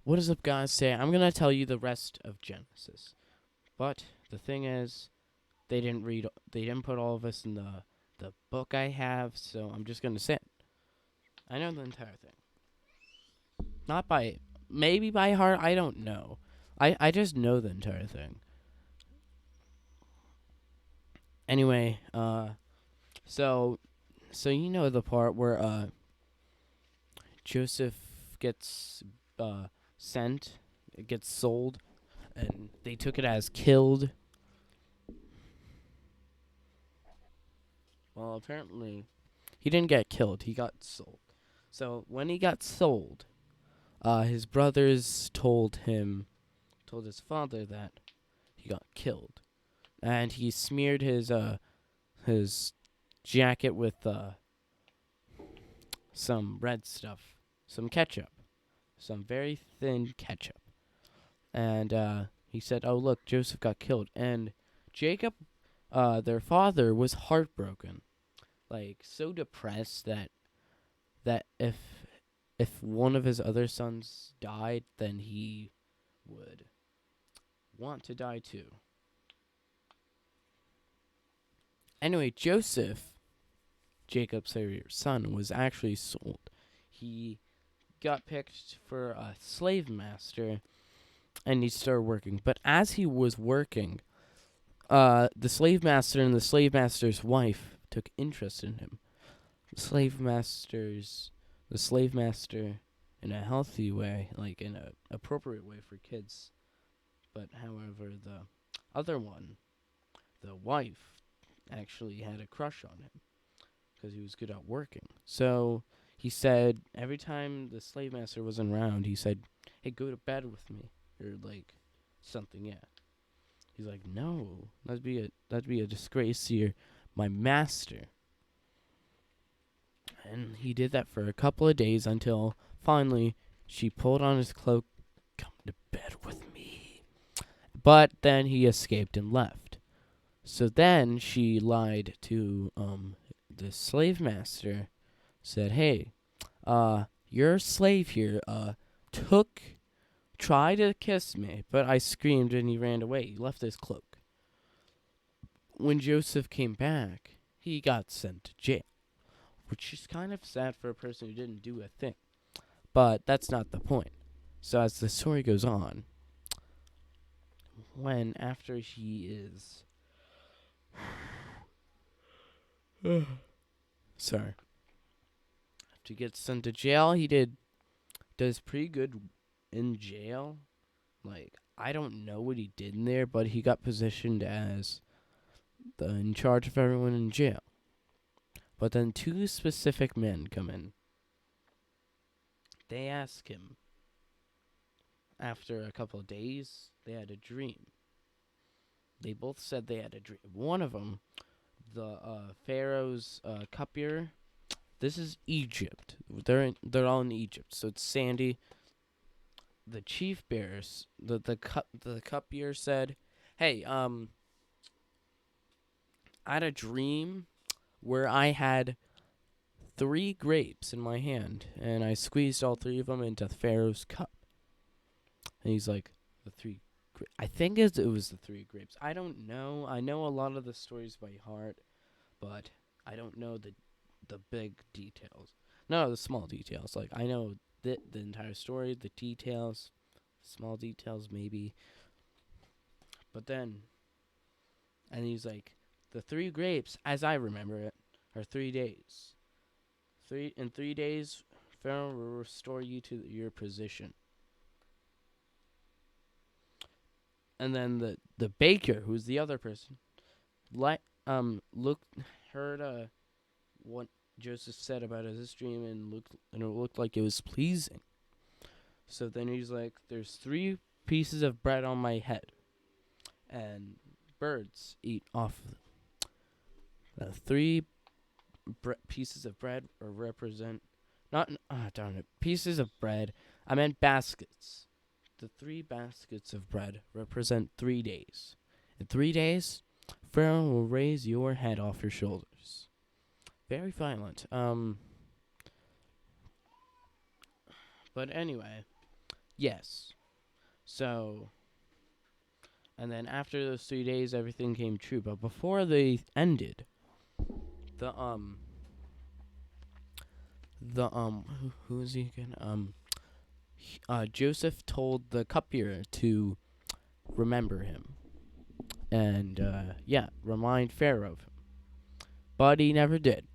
What is up, guys? Today I'm gonna tell you the rest of Genesis, but the thing is, they didn't put all of this in the book I have, so I'm just gonna say it. I know the entire thing, not by maybe by heart. I don't know. I just know the entire thing. Anyway, so you know the part where Joseph gets sent, it gets sold, and they took it as killed. Well, apparently, he didn't get killed. He got sold. So when he got sold, his brothers told his father that he got killed, and he smeared his jacket with some red stuff, some ketchup, some very thin ketchup, and he said, "Oh look, Joseph got killed," and Jacob, their father, was heartbroken, like so depressed that if one of his other sons died, then he would want to die too. Anyway, Joseph, Jacob's son, was actually sold. He got picked for a slave master, and he started working. But as he was working, the slave master and the slave master's wife took interest in him. The slave master, in a healthy way, like in a appropriate way for kids. But however, the other one, the wife, actually had a crush on him because he was good at working. So he said every time the slave master wasn't around, he said, "Hey, go to bed with me," or like something. Yeah. He's like, "No, that'd be a disgrace to my master." And he did that for a couple of days until finally she pulled on his cloak, "Come to bed with me." But then he escaped and left. So then she lied to the slave master, said, "Hey, your slave here took tried to kiss me, but I screamed and he ran away. He left his cloak." When Joseph came back, he got sent to jail, which is kind of sad for a person who didn't do a thing. But that's not the point. So as the story goes on, when after he is sorry, to get sent to jail, he does pretty good in jail. Like, I don't know what he did in there, but he got positioned as in charge of everyone in jail. But then two specific men come in. They ask him, after a couple of days, they had a dream. They both said they had a dream. One of them, the Pharaoh's cupbearer. This is Egypt. They're all in Egypt, so it's sandy. The chief bearers, the cupbearer said, "Hey, I had a dream where I had 3 grapes in my hand, and I squeezed all 3 of them into Pharaoh's cup." And he's like, "The 3 I think it was the 3 grapes. I don't know. I know a lot of the stories by heart, but I don't know the big details. No, the small details. Like, I know the entire story, the details, small details maybe. But then, and he's like, the 3 grapes, as I remember it, are 3 days. In 3 days, Pharaoh will restore you to your position." And then the baker, who's the other person, heard what Joseph said about his dream, and it looked like it was pleasing. So then he's like, "There's 3 pieces of bread on my head, and birds eat off of them. The 3 pieces of bread represent not darn it, pieces of bread. I meant baskets. The 3 baskets of bread represent 3 days. In 3 days, Pharaoh will raise your head off your shoulders." Very violent. But anyway, Yes. So, and then after those 3 days, everythh came true. But before they ended, the who is he again? Joseph told the cupbearer to remember him and remind Pharaoh of him. But he never did.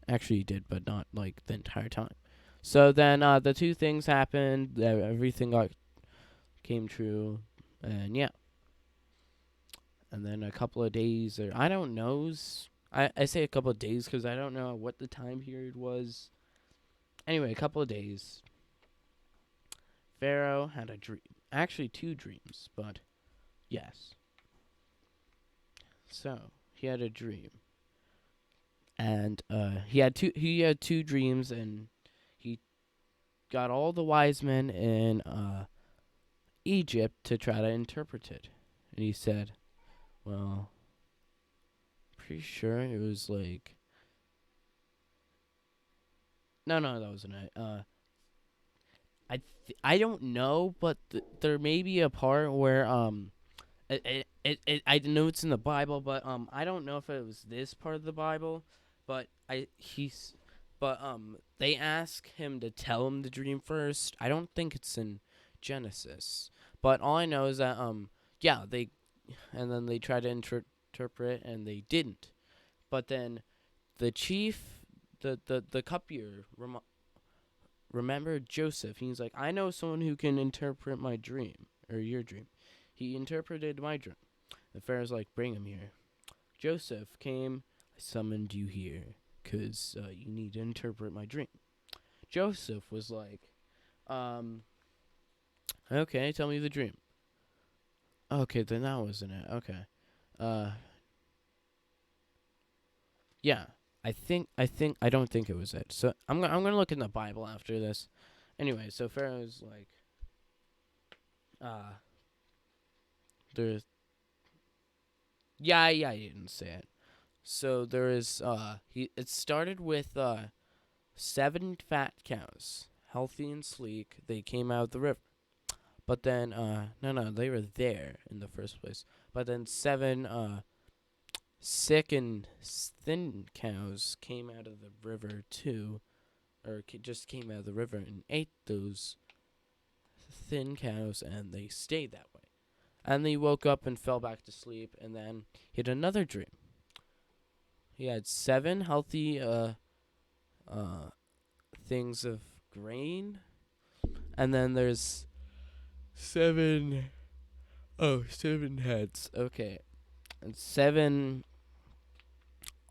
Actually, he did, but not like the entire time. So then the two things happened. Everything came true, and yeah. And then a couple of days, or I don't know. I say a couple of days because I don't know what the time period was. Anyway, a couple of days. Pharaoh had a dream. Actually, two dreams, but yes. So he had a dream, and he had two dreams, and he got all the wise men in Egypt to try to interpret it. And he said, "Well, pretty sure it was like no, that wasn't it. I don't know, but there may be a part where I know it's in the Bible, but I don't know if it was this part of the Bible, but they ask him to tell him the dream first. I don't think it's in Genesis, but all I know is that and then they tried to interpret and they didn't. But then the chief, the cupbearer remembered Joseph. He's like, I know someone who can interpret my dream or your dream. He interpreted my dream. The Pharaoh's like, bring him here. Joseph came. I summoned you here because you need to interpret my dream. Joseph was like, okay, tell me the dream. Okay, then that wasn't it. Okay. Yeah. I don't think it was it. So I'm gonna look in the Bible after this. Anyway, so Pharaoh's like, uh, there's he didn't say it. So there is it started with 7 fat cows, healthy and sleek. They came out of the river. But then no, they were there in the first place. But then 7 sick and thin cows came out of the river too, or just came out of the river and ate those thin cows, and they stayed that way. And they woke up and fell back to sleep, and then he had another dream. He had 7 healthy things of grain, and then there's 7 heads. Okay, and 7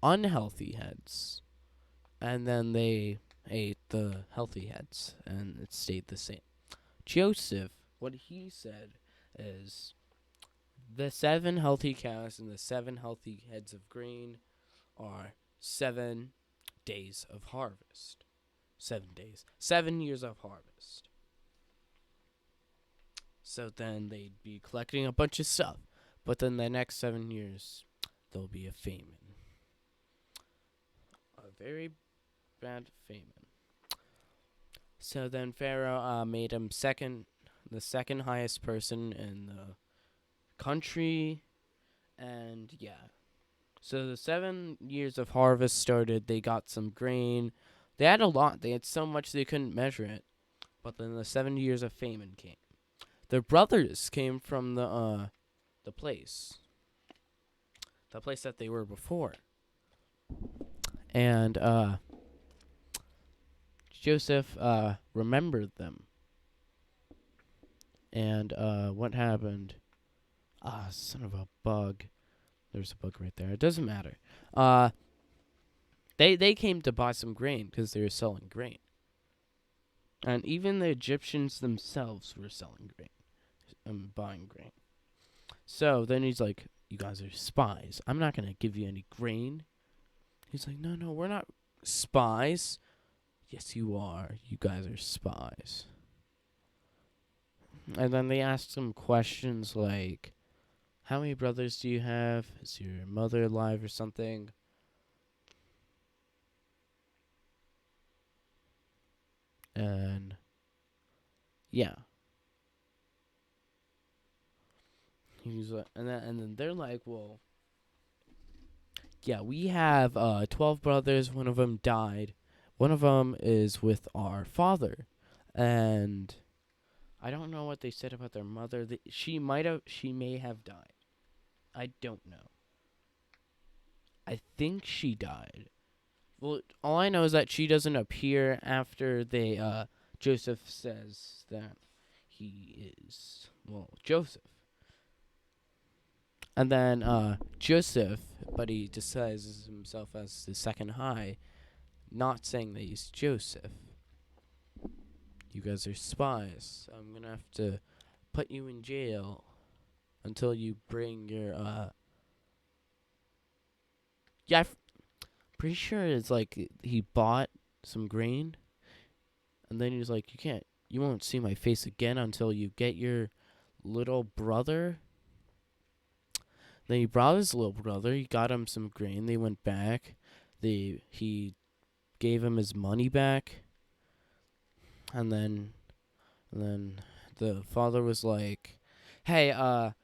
unhealthy heads, and then they ate the healthy heads, and it stayed the same. Joseph, what he said is the 7 healthy cows and the 7 healthy heads of grain are 7 days of harvest. 7 days. 7 years of harvest. So then they'd be collecting a bunch of stuff. But then the next 7 years, there'll be a famine. A very bad famine. So then Pharaoh made him the second highest person in the country. And yeah. So the 7 years of harvest started. They got some grain. They had a lot. They had so much they couldn't measure it. But then the 7 years of famine came. Their brothers came from the place that they were before. And Joseph remembered them. And what happened? Son of a bug. There's a bug right there. It doesn't matter. They came to buy some grain because they were selling grain. And even the Egyptians themselves were selling grain. Buying grain. So then he's like, you guys are spies. I'm not going to give you any grain. He's like, no, we're not spies. Yes, you are. You guys are spies. And then they asked some questions like, how many brothers do you have? Is your mother alive or something? And Yeah. He's like, and then they're like, well, yeah, we have 12 brothers. One of them died. One of them is with our father, and I don't know what they said about their mother. She may have died. I don't know. I think she died. Well, all I know is that she doesn't appear after Joseph says that he is, well, Joseph. And then Joseph, but he disguises himself as the second high, not saying that he's Joseph. You guys are spies. I'm going to have to put you in jail until you bring your yeah, pretty sure it's like he bought some grain, and then he was like, you won't see my face again until you get your little brother. Then he brought his little brother. He got him some grain. They went back. He gave him his money back, and then the father was like, "Hey,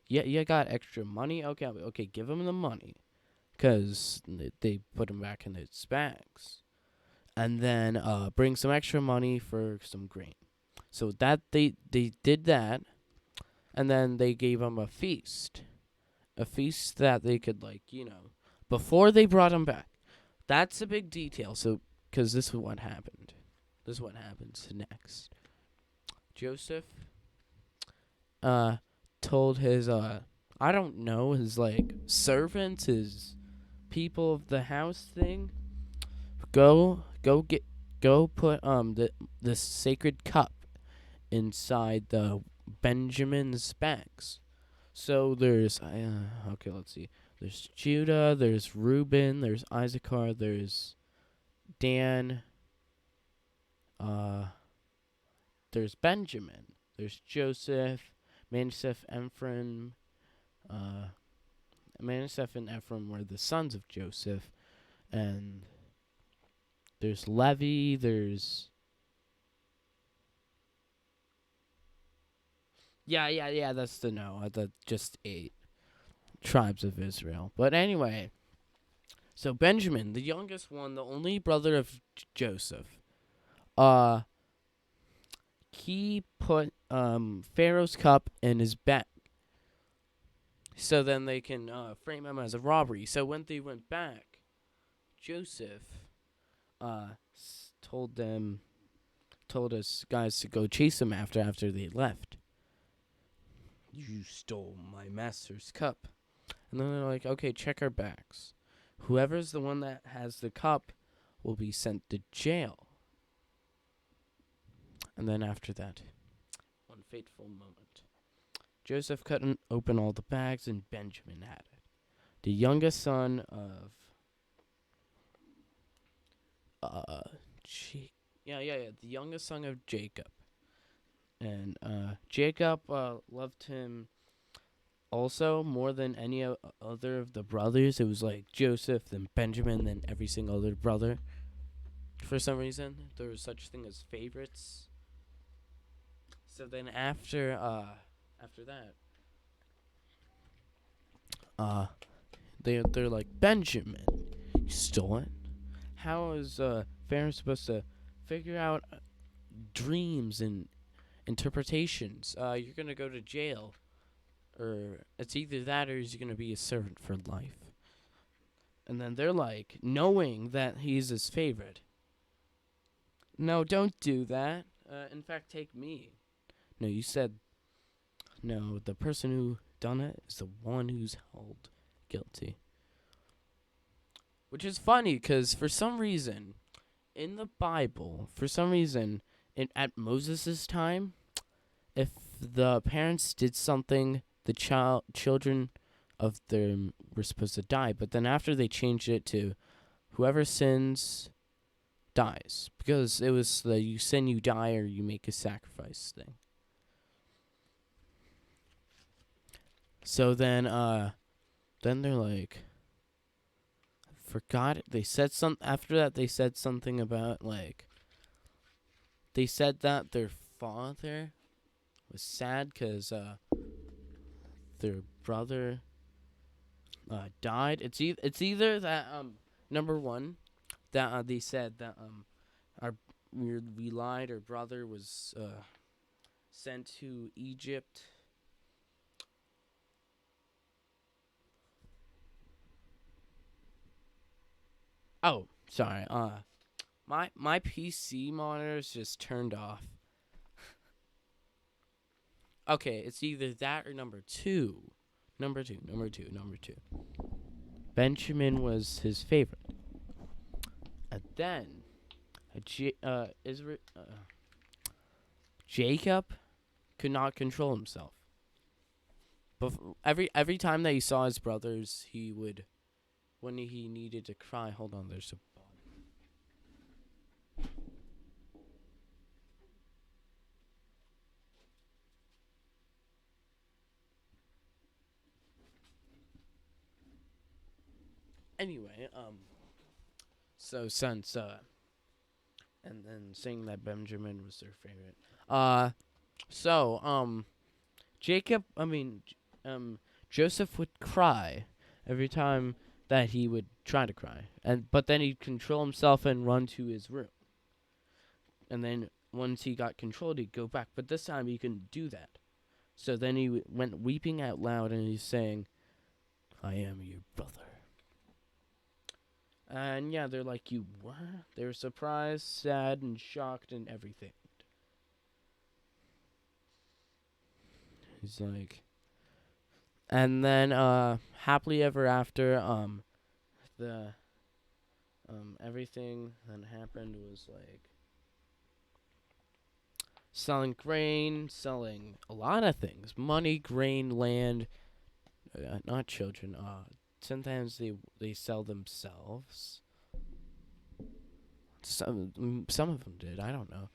you got extra money? Okay, give him the money, 'cause they put him back in his bags, and then bring some extra money for some grain." So that they did that, and then they gave him a feast that they could before they brought him back. That's a big detail. So, because this is what happened. This is what happens next. Joseph told his I don't know, his servants, his people of the house thing, go put the sacred cup inside the Benjamin's bags. So there's okay, let's see. There's Judah, there's Reuben, there's Issachar, there's Dan, there's Benjamin, there's Joseph, Manasseh, Ephraim. Manasseh and Ephraim were the sons of Joseph, and there's Levi, there's yeah, that's the just 8 tribes of Israel. But anyway, so Benjamin, the youngest one, the only brother of Joseph, he put Pharaoh's cup in his bag, so then they can frame him as a robbery. So when they went back, Joseph told us guys to go chase him after they left. You stole my master's cup. And then they're like, okay, check our bags. Whoever's the one that has the cup will be sent to jail. And then after that, one fateful moment. Joseph cut open all the bags, and Benjamin had it. The youngest son of the youngest son of Jacob. And Jacob loved him also more than any other of the brothers. It was like Joseph, then Benjamin, then every single other brother. For some reason, there was such thing as favorites. So then after that, they're like, Benjamin, you stole it. How is Pharaoh supposed to figure out dreams and interpretations? You're gonna go to jail, or it's either that or he's gonna be a servant for life. And then they're like, knowing that he's his favorite, no, don't do that. In fact, take me. No, you said no. The person who done it is the one who's held guilty. Which is funny, because for some reason, in the Bible, at Moses' time, if the parents did something, the children of them were supposed to die. But then after they changed it to whoever sins dies, because it was the you sin, you die, or you make a sacrifice thing. So then they're like, forgot it. They said after that. They said something about they said that their father was sad because their brother died. It's either that number one that they said that our we lied. Our brother was sent to Egypt. Oh, sorry. My PC monitor is just turned off. Okay, it's either that or number two. Number two. Benjamin was his favorite. And then, Jacob could not control himself. But every time that he saw his brothers, he would, when he needed to cry. Hold on, there's a. Anyway, so since and then saying that Benjamin was their favorite. So Jacob, Joseph would cry every time that he would try to cry, but then he'd control himself and run to his room. And then once he got controlled, he'd go back. But this time he couldn't do that. So then he went weeping out loud, and he's saying, "I am your brother." And yeah, they're like, "You what?" They were surprised, sad, and shocked, and everything. He's like, and then happily ever after, the everything that happened was like selling grain, selling a lot of things, money, grain, land, not children. Sometimes they sell themselves. Some of them did. I don't know.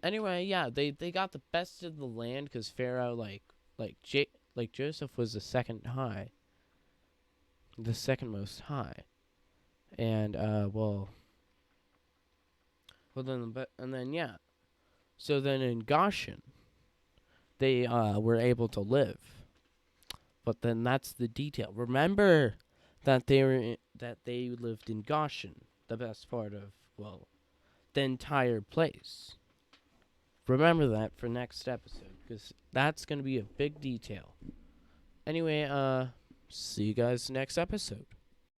Anyway, yeah, they got the best of the land because Pharaoh like Joseph was the second most high, and then yeah, so then in Goshen they were able to live, but then that's the detail. Remember that they lived in Goshen, the best part of the entire place. Remember that for next episode, because that's going to be a big detail. Anyway, see you guys next episode.